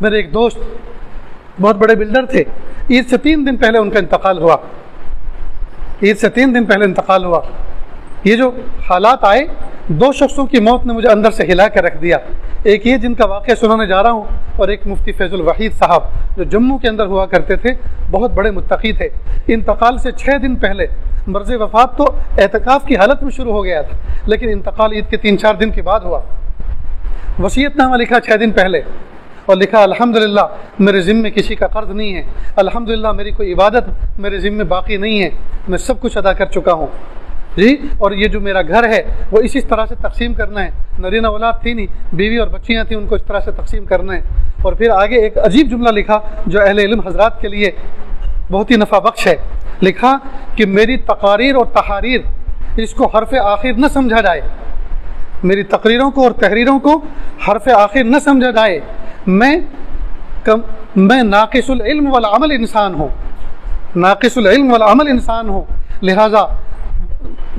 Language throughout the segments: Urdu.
میرے ایک دوست بہت بڑے بلڈر تھے، عید سے 3 دن پہلے ان کا انتقال ہوا، عید سے 3 دن پہلے انتقال ہوا۔ یہ جو حالات آئے، 2 شخصوں کی موت نے مجھے اندر سے ہلا کے رکھ دیا۔ ایک یہ جن کا واقعہ سنانے جا رہا ہوں، اور ایک مفتی فیض الوحید صاحب جو جموں کے اندر ہوا کرتے تھے، بہت بڑے متقی تھے۔ انتقال سے 6 دن پہلے، مرض وفات تو اعتکاف کی حالت میں شروع ہو گیا تھا، لیکن انتقال عید کے 3-4 دن کے بعد ہوا۔ وصیت نامہ لکھا 6 دن پہلے، اور لکھا الحمدللہ میرے ذمے کسی کا قرض نہیں ہے، الحمدللہ میری کوئی عبادت میرے ذمے باقی نہیں ہے، میں سب کچھ ادا کر چکا ہوں جی، اور یہ جو میرا گھر ہے وہ اسی طرح سے تقسیم کرنا ہے، نرینہ اولاد تھی نہیں، بیوی اور بچیاں تھیں، ان کو اس طرح سے تقسیم کرنا ہے۔ اور پھر آگے ایک عجیب جملہ لکھا جو اہل علم حضرات کے لیے بہت ہی نفع بخش ہے۔ لکھا کہ میری تقاریر اور تحاریر اس کو حرف آخر نہ سمجھا جائے، میری تقریروں کو اور تحریروں کو حرف آخر نہ سمجھا جائے، میں ناقص العلم والعمل انسان ہوں، ناقص العلم والعمل انسان ہوں، لہٰذا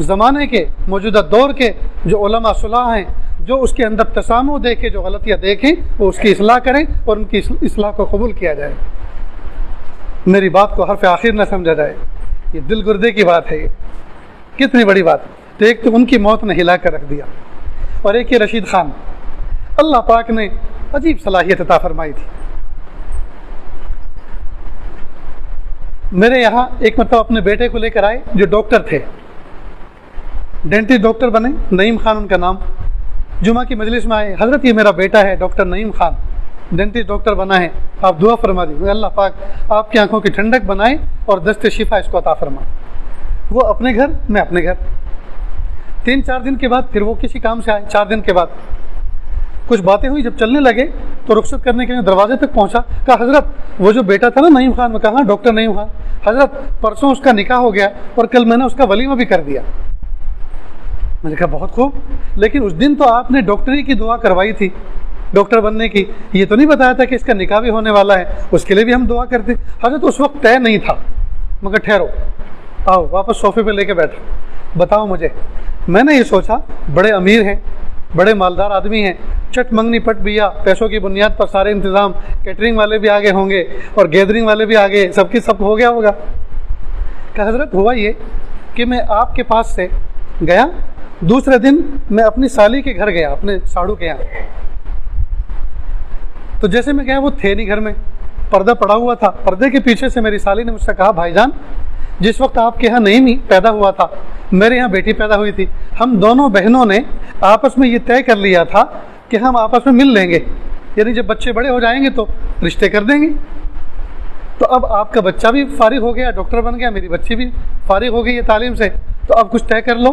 زمانے کے موجودہ دور کے جو علماء صلاح ہیں، جو اس کے اندر تسامح دیکھے، جو غلطیاں دیکھیں، وہ اس کی اصلاح کریں اور ان کی اصلاح کو قبول کیا جائے، میری بات کو حرف آخر نہ سمجھا جائے۔ یہ دل گردے کی بات ہے، یہ کتنی بڑی بات ہے۔ تو ایک تو ان کی موت نے ہلا کر رکھ دیا، اور ایک یہ رشید خان، اللہ پاک نے عجیب صلاحیت عطا فرمائی تھی۔ میرے یہاں ایک مرتبہ اپنے بیٹے کو لے کر آئے جو ڈاکٹر تھے، ڈینٹسٹ ڈاکٹر بنے، نعیم خان ان کا نام۔ جمعہ کی مجلس میں آئے، حضرت یہ میرا بیٹا ہے ڈاکٹر نعیم خان، ڈینٹسٹ ڈاکٹر بنا ہے، آپ دعا فرما دیجیے، اللہ پاک آپ کی آنکھوں کی ٹھنڈک بنائے اور دست شفا اس کو عطا فرمائے۔ وہ اپنے گھر، میں اپنے گھر۔ 3-4 دن کے بعد پھر وہ کسی کام سے آئے، 4 دن کے بعد کچھ باتیں ہوئی، جب چلنے لگے تو رخصت کرنے کے لیے دروازے تک پہنچا، کہا حضرت وہ جو بیٹا تھا نا نعیم خان، میں کہا ڈاکٹر نعیم خان، حضرت پرسوں اس کا نکاح ہو گیا اور کل میں نے اس کا ولیمہ بھی کر دیا۔ میں نے کہا بہت خوب، لیکن اس دن تو آپ نے ڈاکٹری کی دعا کروائی تھی، ڈاکٹر بننے کی، یہ تو نہیں بتایا تھا کہ اس کا نکاح بھی ہونے والا ہے، اس کے لیے بھی ہم دعا کرتے۔ حضرت اس وقت طے نہیں تھا، مگر ٹھہرو، آؤ واپس صوفے پہ لے کے بیٹھو، بتاؤ مجھے۔ میں نے یہ سوچا بڑے امیر ہیں، بڑے مالدار آدمی ہیں، چٹ منگنی پٹ بیا، پیسوں کی بنیاد پر سارے انتظام، کیٹرنگ والے بھی آگے ہوں گے اور گیدرنگ والے بھی آگے، سب کی سب ہو گیا ہوگا۔ کہ حضرت ہوا یہ کہ میں آپ کے پاس سے گیا، دوسرے دن میں اپنی سالی کے گھر گیا، اپنے ساڑو کے یہاں۔ تو جیسے میں گیا وہ تھے نہیں گھر میں، پردہ پڑا ہوا تھا، پردے کے پیچھے سے میری سالی نے مجھ سے کہا بھائی جان جس وقت آپ کے یہاں نعیم پیدا ہوا تھا میرے یہاں بیٹی پیدا ہوئی تھی، ہم دونوں بہنوں نے آپس میں یہ طے کر لیا تھا کہ ہم آپس میں مل لیں گے، یعنی جب بچے بڑے ہو جائیں گے تو رشتے کر دیں گے۔ تو اب آپ کا بچہ بھی فارغ ہو گیا، ڈاکٹر بن گیا، میری بچی بھی فارغ ہو گئی ہے تعلیم سے، تو اب کچھ طے کر لو۔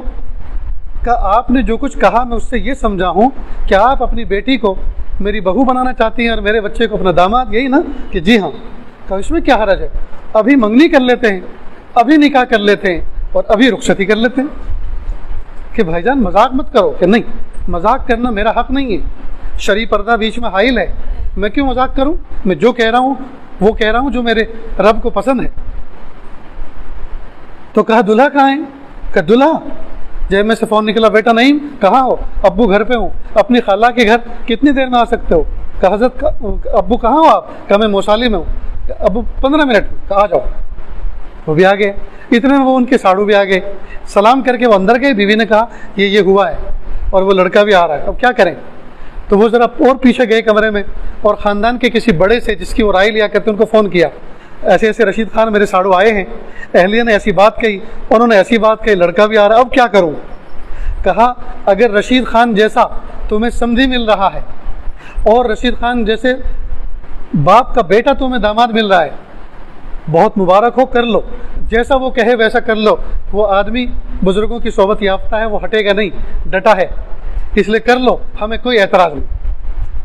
کہ آپ نے جو کچھ کہا میں اس سے یہ سمجھا ہوں کہ آپ اپنی بیٹی کو میری بہو بنانا چاہتی ہیں اور میرے بچے کو اپنا داماد، یہی نا؟ کہ جی ہاں۔ کہ اس میں کیا حرج ہے، ابھی منگنی کر لیتے ہیں، ابھی نکاح کر لیتے ہیں اور ابھی رخصتی کر لیتے ہیں۔ کہ بھائی جان مذاق مت کرو، کہ نہیں مذاق کرنا میرا حق نہیں ہے، شرعی پردہ بیچ میں حائل ہے، میں کیوں مذاق کروں؟ میں جو کہہ رہا ہوں وہ کہہ رہا ہوں جو میرے رب کو پسند ہے۔ تو کہا دلہا کہاں ہے؟ کہ دلہا جب میں سے فون نکلا، بیٹا نعیم کہاں ہو؟ ابو گھر پہ ہوں، اپنی خالہ کے گھر کتنی دیر میں آ سکتے ہو؟ کہ حضرت ابو کہاں ہو آپ؟ کہ میں موسالی میں ہوں۔ کہ ابو 15 منٹ میں، کہ آ جاؤ۔ وہ بھی آ گئے، اتنے میں وہ ان کے ساڑو بھی آ گئے، سلام کر کے وہ اندر گئے۔ بیوی نے کہا یہ ہوا ہے اور وہ لڑکا بھی آ رہا ہے، اب کیا کریں؟ تو وہ ذرا اور پیچھے گئے کمرے میں، اور خاندان کے کسی بڑے سے جس کی وہ رائے لیا کرتے ان کو فون کیا، ایسے ایسے رشید خان میرے ساڑو آئے ہیں، اہلیہ نے ایسی بات کہی، انہوں نے ایسی بات کہی، لڑکا بھی آ رہا ہے، اب کیا کروں؟ کہا اگر رشید خان جیسا تمہیں سمجھی مل رہا ہے اور رشید خان جیسے باپ کا بیٹا تمہیں داماد مل رہا ہے، بہت مبارک ہو، کر لو، جیسا وہ کہے ویسا کر لو۔ وہ آدمی بزرگوں کی صحبت یافتہ ہے، وہ ہٹے گا نہیں، ڈٹا ہے، اس لیے کر لو، ہمیں کوئی اعتراض نہیں۔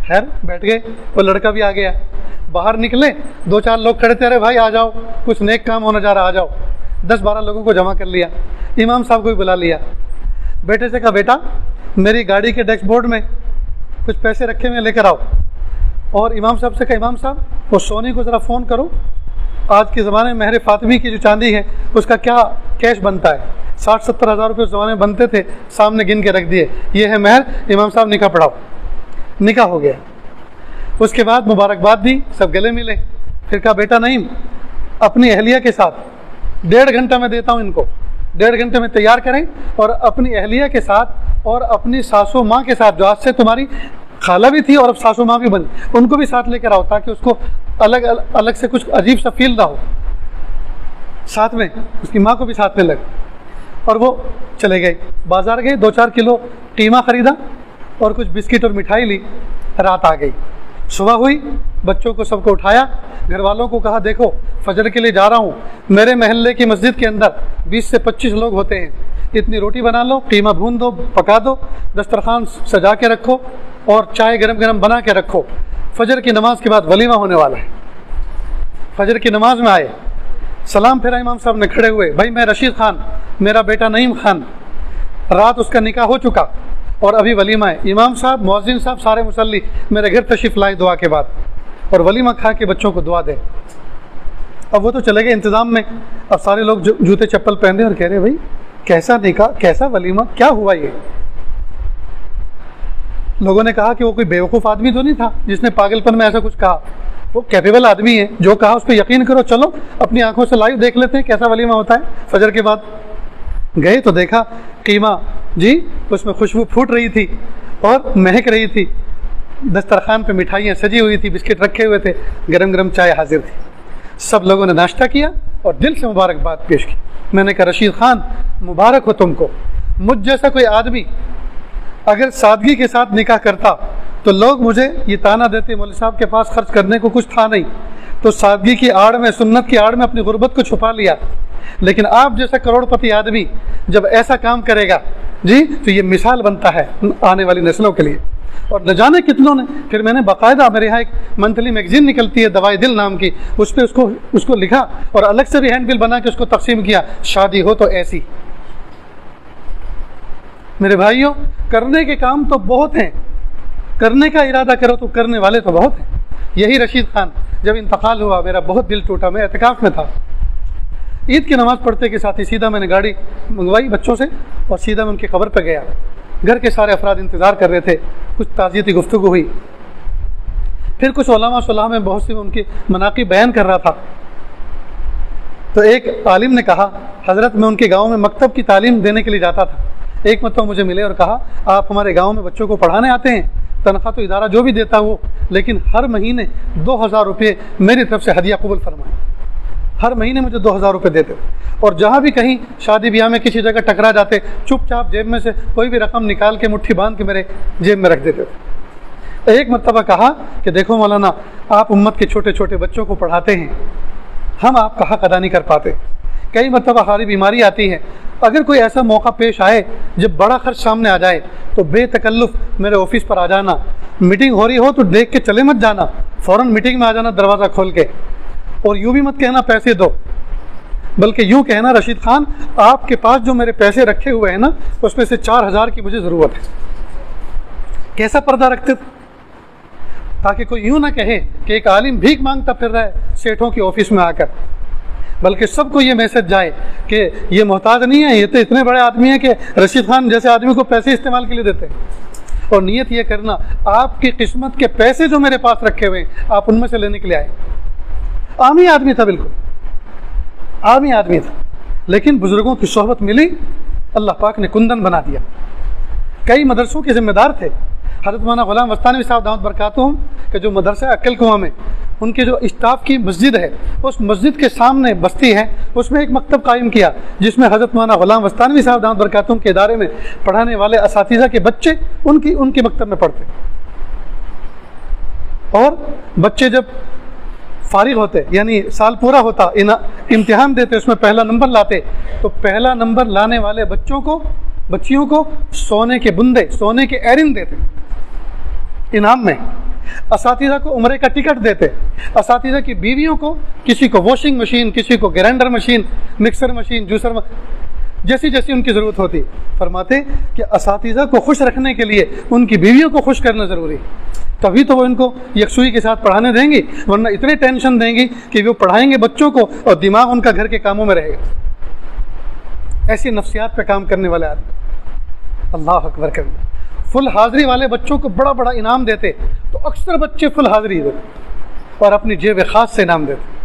خیر بیٹھ گئے، وہ لڑکا بھی آ گیا، باہر نکلے 2-4 لوگ کھڑے تھے، ارے بھائی آ جاؤ، کچھ نیک کام ہونے جا رہا، آ جاؤ۔ 10-12 لوگوں کو جمع کر لیا، امام صاحب کو بھی بلا لیا۔ بیٹے سے کہا بیٹا میری گاڑی کے ڈیش بورڈ میں کچھ پیسے رکھے ہوئے لے کر آؤ، اور امام صاحب سے کہا امام صاحب وہ سونی کو ذرا فون کرو، آج کے زمانے میں مہر فاطمی کی جو چاندی ہے اس کا کیا کیش بنتا ہے، 60-70 ہزار روپے اس زمانے میں بنتے تھے، سامنے گن کے رکھ دیے، یہ ہے مہر، امام صاحب نکاح پڑھاؤ۔ نکاح ہو گیا۔ اس کے بعد مبارکباد دی، سب گلے ملے. پھر کہا بیٹا نعیم اپنی اہلیہ کے ساتھ 1.5 گھنٹہ میں دیتا ہوں ان کو، 1.5 گھنٹے میں تیار کریں اور اپنی اہلیہ کے ساتھ اور اپنی ساسو ماں کے ساتھ، جو آج سے تمہاری خالہ بھی تھی اور اب ساسو ماں بھی بنی، ان کو بھی ساتھ لے کر آؤ تاکہ اس کو الگ سے کچھ عجیب سا فیل نہ ہو. ساتھ میں اس کی ماں کو بھی ساتھ میں لگ. اور وہ چلے گئے، بازار گئے، 2-4 کلو قیمہ خریدا اور کچھ بسکٹ اور مٹھائی لی. رات آ گئی، صبح ہوئی، بچوں کو سب کو اٹھایا، گھر والوں کو کہا دیکھو فجر کے لیے جا رہا ہوں، میرے محلے کی مسجد کے اندر 20 سے 25 لوگ ہوتے ہیں، اتنی روٹی بنا لو، قیمہ بھون دو، پکا دو، دسترخوان سجا کے رکھو اور چائے گرم گرم بنا کے رکھو، فجر کی نماز کے بعد ولیمہ ہونے والا ہے. فجر کی نماز میں آئے، سلام پھیرا امام صاحب نے، کھڑے ہوئے، بھائی میں رشید خان، میرا بیٹا نعیم خان، رات اس کا نکاح ہو چکا اور ابھی ولیمہ ہے. امام صاحب، مؤذن صاحب، سارے مصلی میرے گھر تشریف لائے دعا کے بعد، اور ولیمہ کھا کے بچوں کو دعا دے. اب وہ تو چلے گئے انتظام میں. اب سارے لوگ جوتے چپل پہنے اور کہہ رہے بھائی کیسا نکاح، کیسا ولیمہ، کیا ہوا یہ؟ لوگوں نے کہا کہ وہ کوئی بیوقوف آدمی تو نہیں تھا جس نے پاگل پن میں ایسا کچھ کہا، وہ کیپیبل آدمی ہے، جو کہا اس پہ یقین کرو، چلو اپنی آنکھوں سے لائیو دیکھ لیتے ہیں کیسا ولیمہ ہوتا ہے. فجر کے بعد گئے تو دیکھا قیمہ جی اس میں خوشبو پھوٹ رہی تھی اور مہک رہی تھی، دسترخوان پہ مٹھائیاں سجی ہوئی تھی، بسکٹ رکھے ہوئے تھے، گرم گرم چائے حاضر تھی. سب لوگوں نے ناشتہ کیا اور دل سے مبارکباد پیش کی. میں نے کہا رشید خان مبارک ہو تم کو. مجھ جیسا کوئی آدمی اگر سادگی کے ساتھ نکاح کرتا تو لوگ مجھے یہ تانا دیتے مولوی صاحب کے پاس خرچ کرنے کو کچھ تھا نہیں، تو سادگی کی آڑ میں، سنت کی آڑ میں اپنی غربت کو چھپا لیا. لیکن آپ جیسا کروڑ پتی آدمی جب ایسا کام کرے گا جی تو یہ مثال بنتا ہے آنے والی نسلوں کے لیے. اور نہ جانے کتنوں نے. پھر میں نے باقاعدہ، میرے یہاں ایک منتھلی میگزین نکلتی ہے دوائی دل نام کی، اس پہ اس کو لکھا اور الگ سے بھی ہینڈ بل بنا کے اس کو تقسیم کیا، شادی ہو تو ایسی. میرے بھائیوں کرنے کے کام تو بہت ہیں، کرنے کا ارادہ کرو تو کرنے والے تو بہت ہیں. یہی رشید خان جب انتقال ہوا میرا بہت دل ٹوٹا. میں اعتکاف میں تھا، عید کی نماز پڑھتے کے ساتھ ہی سیدھا میں نے گاڑی منگوائی بچوں سے اور سیدھا میں ان کی قبر پہ گیا. گھر کے سارے افراد انتظار کر رہے تھے، کچھ تعزیتی گفتگو ہوئی، پھر کچھ علماء صلاح میں بہت سی ان کی مناقب بیان کر رہا تھا. تو ایک عالم نے کہا حضرت میں ان کے گاؤں میں مکتب کی تعلیم دینے کے لیے جاتا تھا. ایک مرتبہ مجھے ملے اور کہا آپ ہمارے گاؤں میں بچوں کو پڑھانے آتے ہیں، تنخواہ تو ادارہ جو بھی دیتا وہ، لیکن ہر مہینے 2000 روپے میری طرف سے ہدیہ قبول فرمائیں. ہر مہینے مجھے 2000 روپے دیتے، اور جہاں بھی کہیں شادی بیاہ میں کسی جگہ ٹکرا جاتے چپ چاپ جیب میں سے کوئی بھی رقم نکال کے مٹھی باندھ کے میرے جیب میں رکھ دیتے تھے. ایک مرتبہ کہا کہ دیکھو مولانا آپ امت کے چھوٹے چھوٹے بچوں کو پڑھاتے ہیں، ہم آپ کا حق ادا نہیں کر پاتے. کئی مرتبہ ہماری بیماری آتی ہے، اگر کوئی ایسا موقع پیش آئے جب بڑا خرچ سامنے آ جائے تو بے تکلف میرے آفس پر آ جانا، میٹنگ ہو رہی ہو تو دیکھ کے چلے مت جانا، فوراً میٹنگ میں آ جانا دروازہ کھول کے. اور یوں بھی مت کہنا پیسے دو، بلکہ یوں کہنا رشید خان آپ کے پاس جو میرے پیسے رکھے ہوئے ہیں نا اس میں سے 4000 کی مجھے ضرورت ہے. کیسا پردہ رکھتے تھے تاکہ کوئی یوں نہ کہے کہ ایک عالم بھیک مانگتا پھر رہا ہے سیٹھوں کی آفس میں آ کر، بلکہ سب کو یہ میسج جائے کہ یہ محتاج نہیں ہے، یہ تو اتنے بڑے آدمی ہیں کہ رشید خان جیسے آدمی کو پیسے استعمال کے لیے دیتے ہیں. اور نیت یہ کرنا آپ کی قسمت کے پیسے جو میرے پاس رکھے ہوئے ہیں آپ ان میں سے لینے کے لیے آئے. عامی آدمی تھا، بالکل عامی آدمی تھا، لیکن بزرگوں کی صحبت ملی، اللہ پاک نے کندن بنا دیا. کئی مدرسوں کے ذمہ دار تھے. حضرت مولانا غلام وستانوی صاحب دامت برکاتہم کہ جو مدرسہ عقل کنواں میں ان کے جو اسٹاف کی مسجد ہے، اس مسجد کے سامنے بستی ہے، اس میں ایک مکتب قائم کیا جس میں حضرت مولانا غلام وستانوی صاحب دامت برکاتہم کے ادارے میں پڑھانے والے اساتذہ کے بچے ان کے مکتب میں پڑھتے. اور بچے جب فارغ ہوتے یعنی سال پورا ہوتا، امتحان دیتے، اس میں پہلا نمبر لاتے، تو پہلا نمبر لانے والے بچیوں کو سونے کے بندے، سونے کے ایرن دیتے انعام میں. اساتذہ کو عمرے کا ٹکٹ دیتے. اساتذہ کی بیویوں کو، کسی کو واشنگ مشین، کسی کو grinder machine, mixer machine, juicer جیسی ان کی ضرورت ہوتی. فرماتے کہ اساتذہ کو خوش رکھنے کے لیے ان کی بیویوں کو خوش کرنا ضروری، تبھی تو وہ ان کو یکسوئی کے ساتھ پڑھانے دیں گی، ورنہ اتنے ٹینشن دیں گی کہ وہ پڑھائیں گے بچوں کو اور دماغ ان کا گھر کے کاموں میں رہے گا. ایسی نفسیات پہ کام کرنے والے آدمی. اللہ اکبر کرنا. فل حاضری والے بچوں کو بڑا بڑا انعام دیتے تو اکثر بچے فل حاضری دیتے اور اپنی جیب خاص سے انعام دیتے.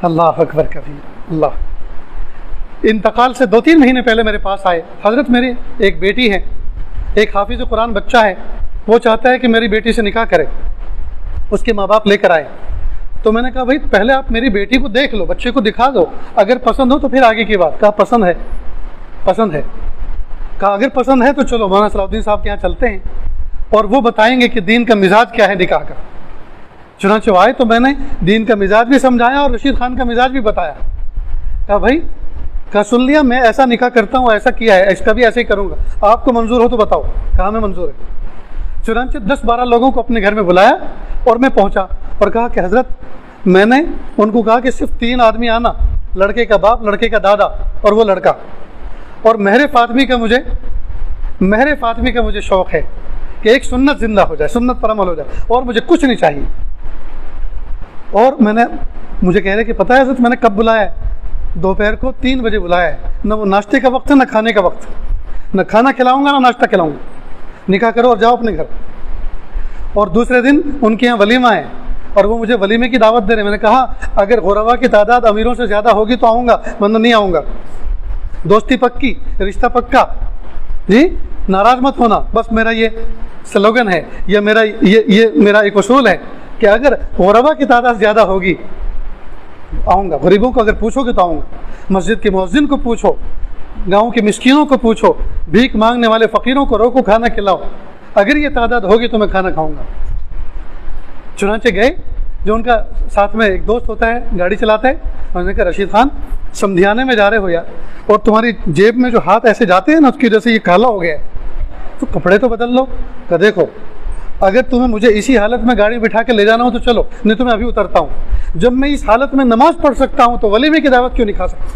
اللہ اکبر کبیر. اللہ انتقال سے 2-3 مہینے پہلے میرے پاس آئے. حضرت میری ایک بیٹی ہے, ایک حافظ قرآن بچہ ہے, وہ چاہتا ہے کہ میری بیٹی سے نکاح کرے. اس کے ماں باپ لے کر آئے. تو میں نے کہا بھائی پہلے آپ میری بیٹی کو دیکھ لو, بچے کو دکھا دو, اگر پسند ہو تو پھر آگے کی بات. کہا پسند ہے, پسند ہے. کہا اگر پسند ہے تو چلو مولانا صلاح الدین صاحب کے یہاں چلتے ہیں اور وہ بتائیں گے کہ دین کا مزاج کیا ہے نکاح کا. چنانچہ آئے تو میں نے دین کا مزاج بھی سمجھایا اور رشید خان کا مزاج بھی بتایا. کہا بھائی, کہا سن لیا, میں ایسا نکاح کرتا ہوں, ایسا کیا ہے, اس کا بھی ایسے ہی کروں گا, آپ کو منظور ہو تو بتاؤ. کہا میں منظور ہے. چنانچہ 10-12 لوگوں کو اپنے گھر میں بلایا اور میں پہنچا اور کہا کہ حضرت میں نے ان کو کہا کہ صرف 3 آدمی آنا, لڑکے کا باپ, لڑکے کا دادا اور وہ لڑکا, اور مہر فاطمی کا مجھے شوق ہے کہ ایک سنت زندہ ہو جائے, سنت پر عمل ہو جائے, اور مجھے کچھ نہیں چاہیے. اور مجھے کہہ رہے کہ پتہ ہے حضرت میں نے کب بلایا ہے؟ دوپہر کو 3 بجے بلایا ہے. نہ وہ ناشتے کا وقت ہے نہ کھانے کا وقت, نہ کھانا کھلاؤں گا نہ ناشتہ کھلاؤں گا, نکاح کرو اور جاؤ اپنے گھر. اور دوسرے دن ان کے یہاں ولیمہ ہے اور وہ مجھے ولیمے کی دعوت دے رہے ہیں. میں نے کہا اگر غربا کی تعداد امیروں سے زیادہ ہوگی تو آؤں گا, ورنہ نہیں آؤں گا. دوستی پکی, رشتہ پکا, جی ناراض مت ہونا, بس میرا یہ سلوگن ہے, یہ میرا ایک اصول ہے کہ اگر غربا کی تعداد زیادہ ہوگی آؤں گا. غریبوں کو اگر پوچھو گے تو آؤں گا. مسجد کے مؤذن کو پوچھو, گاؤں کے مسکینوں کو پوچھو, بھیک مانگنے والے فقیروں کو روکو, کھانا کھلاؤ. اگر یہ تعداد ہوگی تو میں کھانا کھاؤں گا. چنانچہ گئے, جو ان کا ساتھ میں ایک دوست ہوتا ہے گاڑی چلاتا ہے, انہوں نے کہا رشید خان سمدھیانے میں جا رہے ہو یار, اور تمہاری جیب میں جو ہاتھ ایسے جاتے ہیں نا اس کی وجہ سے یہ کالا ہو گیا ہے, تو کپڑے تو بدل لو. کہ دیکھو اگر تمہیں مجھے اسی حالت میں گاڑی بٹھا کے لے جانا ہو تو چلو, نہیں تو میں ابھی اترتا ہوں. جب میں اس حالت میں نماز پڑھ سکتا ہوں تو ولیمے کی دعوت کیوں نہیں کھا سکتا؟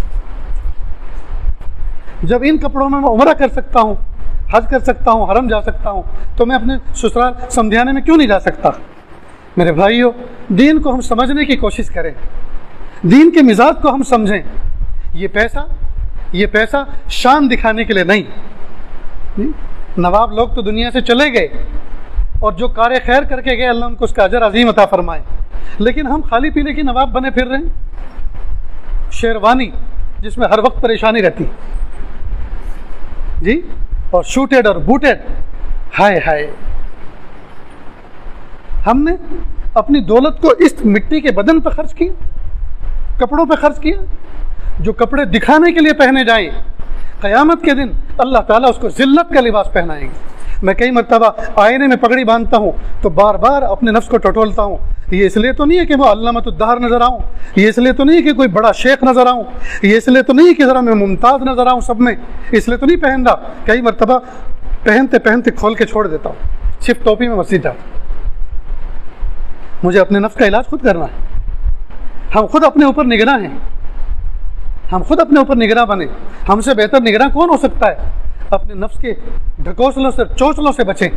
جب ان کپڑوں میں عمرہ کر سکتا ہوں, حج کر سکتا ہوں, حرم جا سکتا ہوں, تو میں اپنے سسرال سمدھیانے میں کیوں نہیں جا سکتا؟ میرے بھائیو, دین کو ہم سمجھنے کی کوشش کریں, دین کے مزاج کو ہم سمجھیں. یہ پیسہ شان دکھانے کے لیے نہیں. نواب لوگ تو دنیا سے چلے گئے اور جو کار خیر کر کے گئے اللہ ان کو اس کا اجر عظیم عطا فرمائے, لیکن ہم خالی پینے کی نواب بنے پھر رہے ہیں. شیروانی جس میں ہر وقت پریشانی رہتی جی, اور شوٹیڈ اور بوٹیڈ, ہائے ہائے. ہم نے اپنی دولت کو اس مٹی کے بدن پہ خرچ کیا, کپڑوں پہ خرچ کیا, جو کپڑے دکھانے کے لیے پہنے جائیں, قیامت کے دن اللہ تعالیٰ اس کو ذلت کا لباس پہنائیں گے. میں کئی مرتبہ آئینے میں پگڑی باندھتا ہوں تو بار بار اپنے نفس کو ٹٹولتا ہوں. یہ اس لیے تو نہیں ہے کہ میں علامۃ الدہر نظر آؤں, یہ اس لیے تو نہیں ہے کہ کوئی بڑا شیخ نظر آؤں, یہ اس لیے تو نہیں کہ ذرا میں ممتاز نظر آؤں سب میں, اس لیے تو نہیں پہن رہا. کئی مرتبہ پہنتے کھول کے چھوڑ دیتا ہوں, صرف ٹوپی میں مسجد جاتا ہوں. مجھے اپنے نفس کا علاج خود کرنا ہے. ہم خود اپنے اوپر نگراں ہیں, ہم خود اپنے اوپر نگراں بنے. ہم سے بہتر نگراں کون ہو سکتا ہے؟ اپنے نفس کے ڈھکوسلوں سے, چوچلوں سے بچیں.